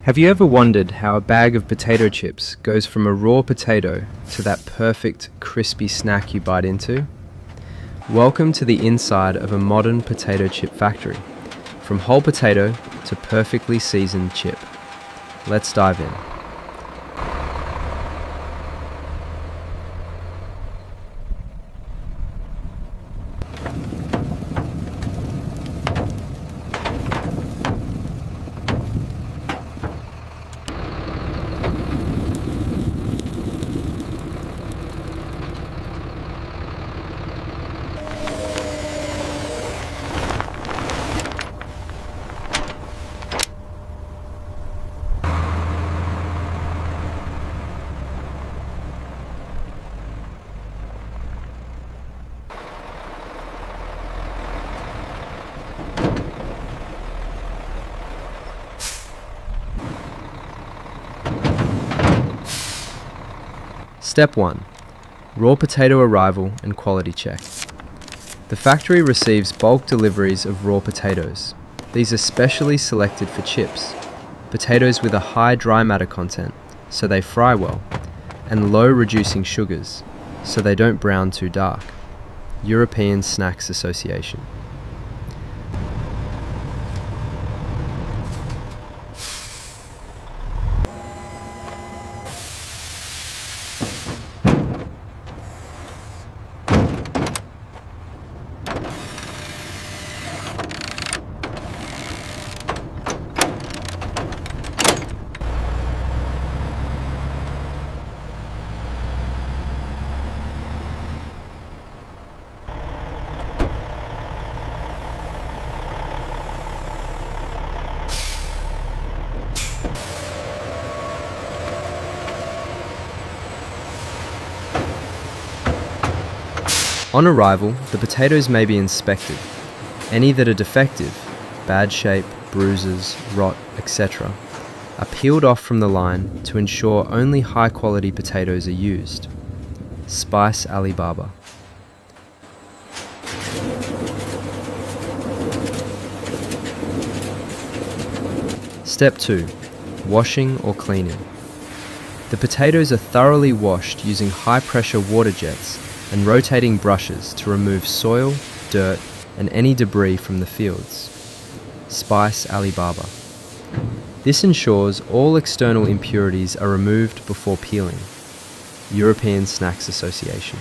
Have you ever wondered how a bag of potato chips goes from a raw potato to that perfect, crispy snack you bite into? Welcome to the inside of a modern potato chip factory, from whole potato to perfectly seasoned chip. Let's dive in. Step 1. Raw potato arrival and quality check. The factory receives bulk deliveries of raw potatoes. These are specially selected for chips, potatoes with a high dry matter content, so they fry well, and low reducing sugars, so they don't brown too dark. European Snacks Association. On arrival, the potatoes may be inspected. Any that are defective, bad shape, bruises, rot, etc., are peeled off from the line to ensure only high quality potatoes are used. Spice Alibaba. Step 2. Washing or cleaning. The potatoes are thoroughly washed using high pressure water jets and rotating brushes to remove soil, dirt, and any debris from the fields. Spice Alibaba. This ensures all external impurities are removed before peeling. European Snacks Association.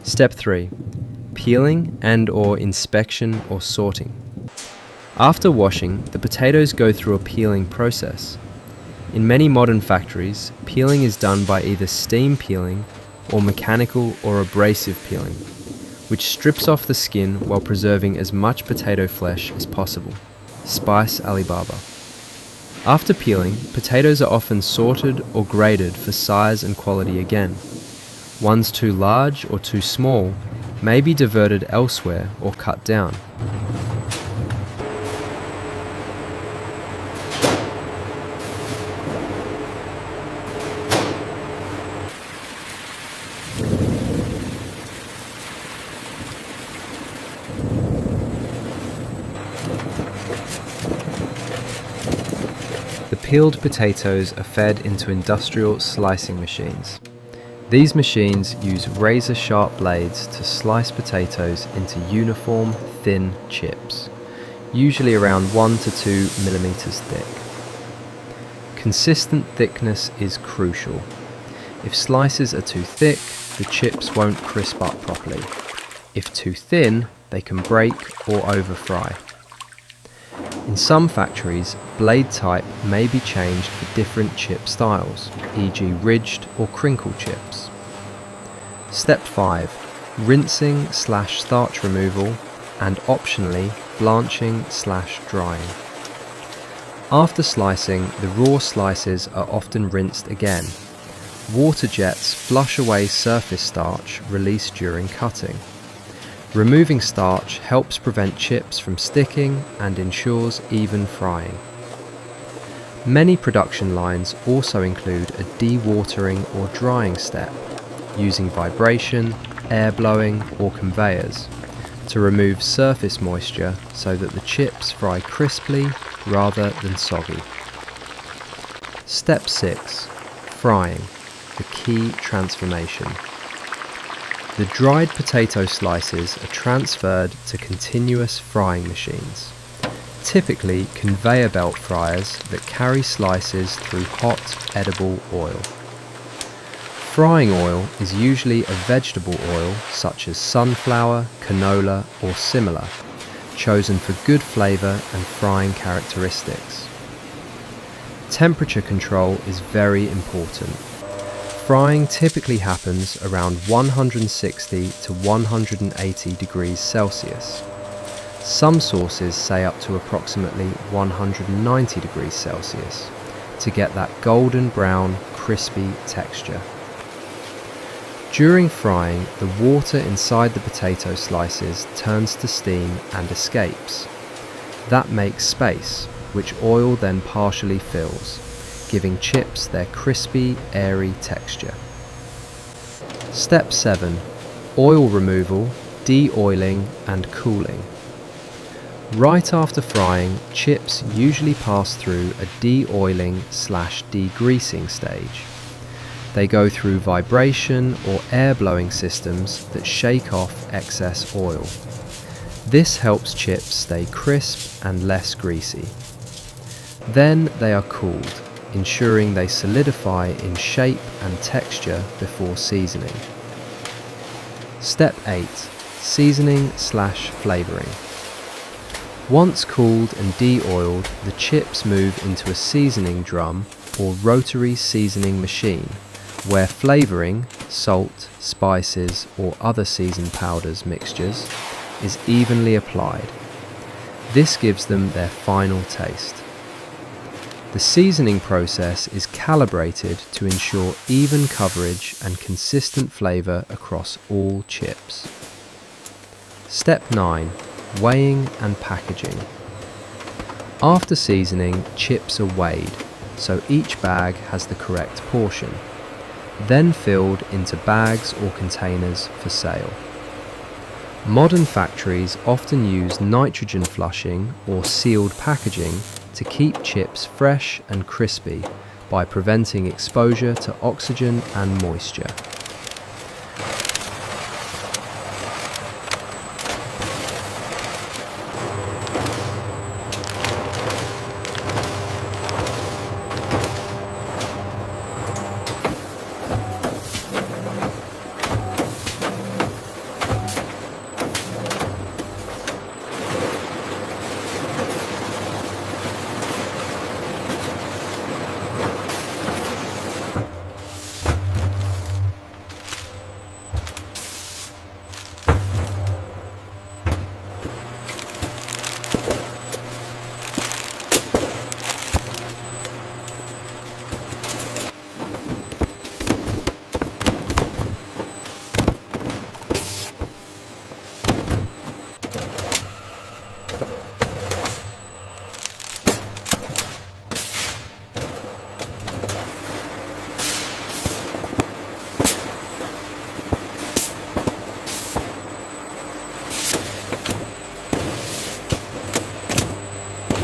Step 3. Peeling and/or inspection or sorting. After washing, the potatoes go through a peeling process. In many modern factories, peeling is done by either steam peeling or mechanical or abrasive peeling, which strips off the skin while preserving as much potato flesh as possible. Spice Alibaba. After peeling, potatoes are often sorted or graded for size and quality again. Ones too large or too small may be diverted elsewhere or cut down. The peeled potatoes are fed into industrial slicing machines. These machines use razor-sharp blades to slice potatoes into uniform, thin chips, usually around 1 to 2 millimeters thick. Consistent thickness is crucial. If slices are too thick, the chips won't crisp up properly. If too thin, they can break or over-fry. In some factories, blade type may be changed for different chip styles, e.g. ridged or crinkle chips. Step 5. Rinsing/starch removal and optionally blanching/drying. After slicing, the raw slices are often rinsed again. Water jets flush away surface starch released during cutting. Removing starch helps prevent chips from sticking and ensures even frying. Many production lines also include a dewatering or drying step, using vibration, air blowing or conveyors to remove surface moisture so that the chips fry crisply rather than soggy. Step 6. Frying, the key transformation. The dried potato slices are transferred to continuous frying machines, typically conveyor belt fryers that carry slices through hot, edible oil. Frying oil is usually a vegetable oil such as sunflower, canola or similar, chosen for good flavour and frying characteristics. Temperature control is very important. Frying typically happens around 160 to 180 degrees Celsius. Some sources say up to approximately 190 degrees Celsius to get that golden brown, crispy texture. During frying, the water inside the potato slices turns to steam and escapes. That makes space, which oil then partially fills, giving chips their crispy, airy texture. Step 7. Oil removal, de-oiling and cooling. Right after frying, chips usually pass through a de-oiling/degreasing stage. They go through vibration or air blowing systems that shake off excess oil. This helps chips stay crisp and less greasy. Then they are cooled, ensuring they solidify in shape and texture before seasoning. Step 8. Seasoning/flavouring. Once cooled and de-oiled, the chips move into a seasoning drum or rotary seasoning machine, where flavouring, salt, spices or other seasoned powders mixtures, is evenly applied. This gives them their final taste. The seasoning process is calibrated to ensure even coverage and consistent flavour across all chips. Step 9. Weighing and packaging. After seasoning, chips are weighed, so each bag has the correct portion, then filled into bags or containers for sale. Modern factories often use nitrogen flushing or sealed packaging to keep chips fresh and crispy by preventing exposure to oxygen and moisture.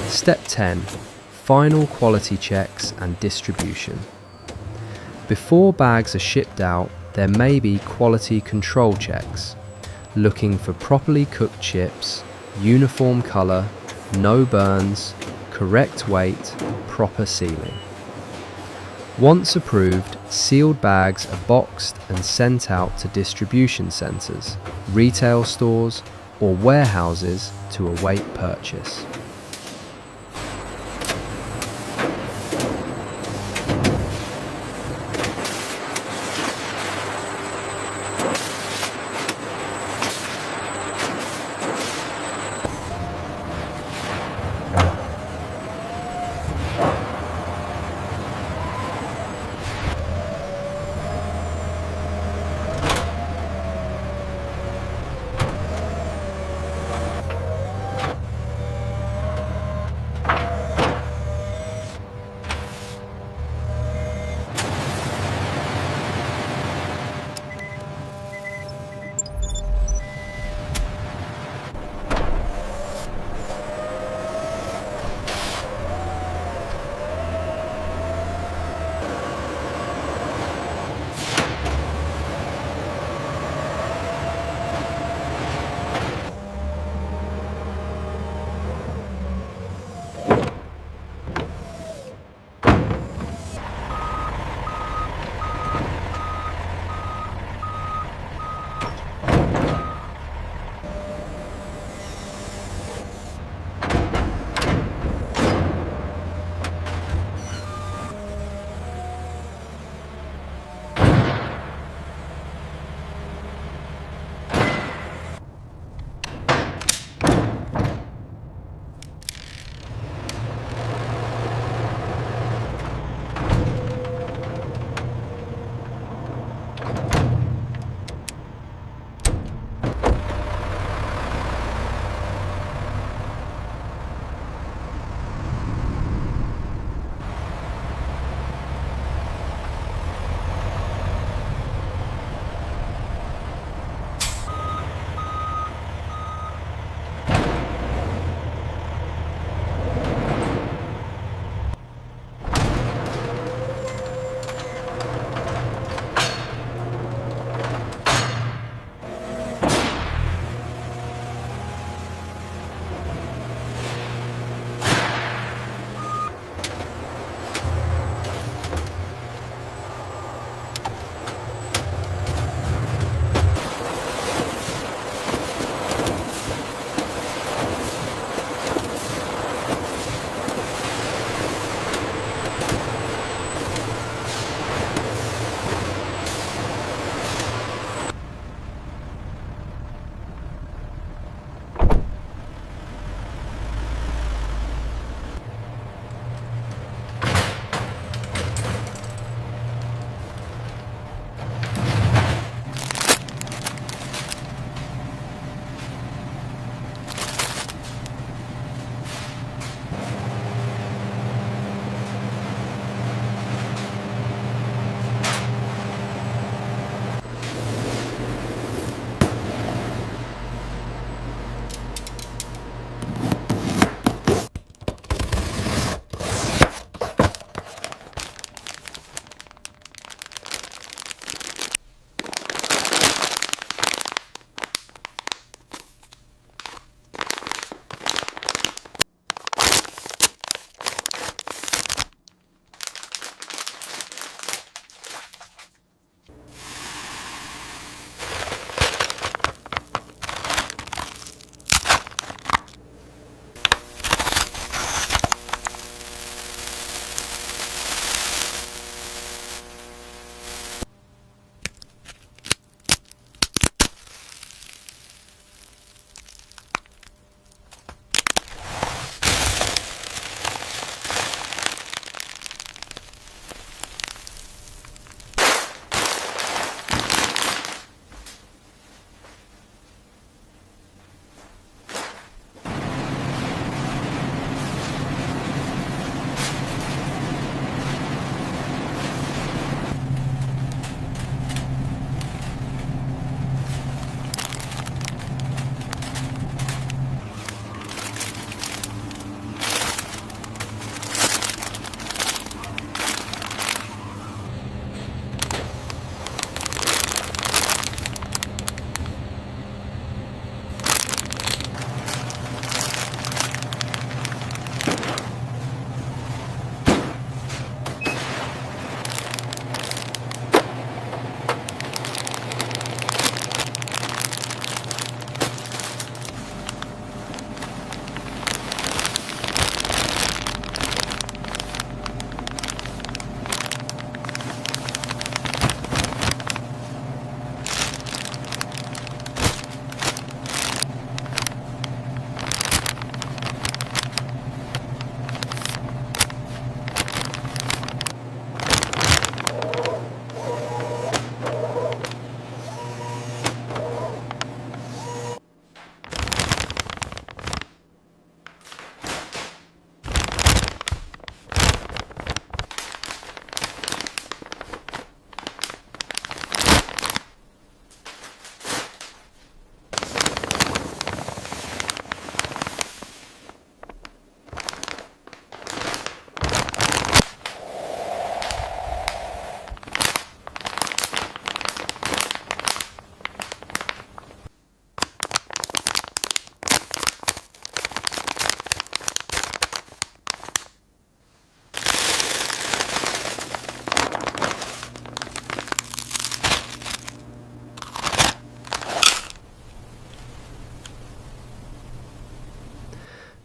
Step 10. Final quality checks and distribution. Before bags are shipped out, there may be quality control checks, looking for properly cooked chips, uniform colour, no burns, correct weight, proper sealing. Once approved, sealed bags are boxed and sent out to distribution centres, retail stores or warehouses to await purchase.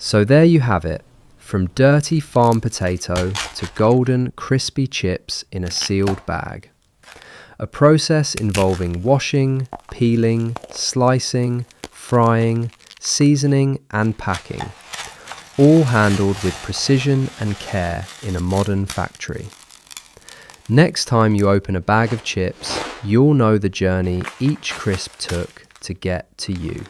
So there you have it, from dirty farm potato to golden, crispy chips in a sealed bag. A process involving washing, peeling, slicing, frying, seasoning and packing, all handled with precision and care in a modern factory. Next time you open a bag of chips, you'll know the journey each crisp took to get to you.